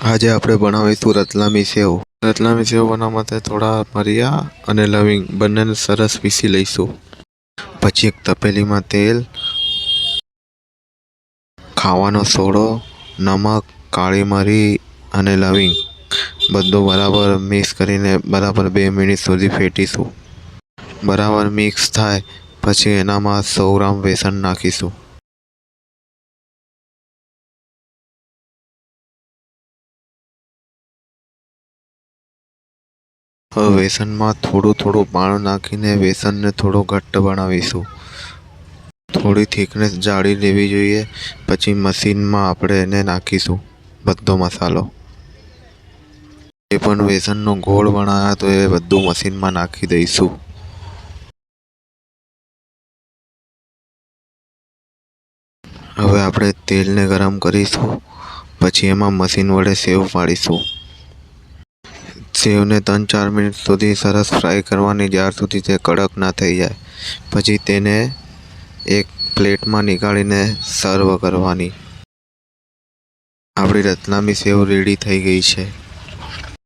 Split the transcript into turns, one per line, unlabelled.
આજે આપણે બનાવીશું રતલામી સેવ। રતલામી સેવ બનાવવા માટે થોડા મરિયા અને લવિંગ બંનેને સરસ પીસી લઈશું। પછી એક તપેલીમાં તેલ, ખાવાનો સોડો, નમક, કાળી મરી અને લવિંગ બધું બરાબર મિક્સ કરીને બરાબર 2 મિનિટ સુધી ફેટીશું। બરાબર મિક્સ થાય પછી એનામાં 100 ગ્રામ બેસન નાખીશું। હવે બેસનમાં થોડું પાણી નાખીને બેસનને થોડો ઘટ્ટ બનાવીશું। થોડી થિકનેસ જાડી લેવી જોઈએ। પછી મશીનમાં આપણે એને નાખીશું બધો મસાલો। એ પણ બેસનનો ગોળ બનાવ્યા તો એ બધું મશીનમાં નાખી દઈશું। હવે આપણે તેલને ગરમ કરીશું। પછી એમાં મશીન વડે સેવ પાડીશું। સેવને 3-4 મિનિટ સુધી સરસ ફ્રાય કરવાની, જ્યાર સુધી તે કડક ના થઈ જાય। પછી તેને એક પ્લેટમાં નીકાળીને સર્વ કરવાની। આપણી રતલામી સેવ રેડી થઈ ગઈ છે।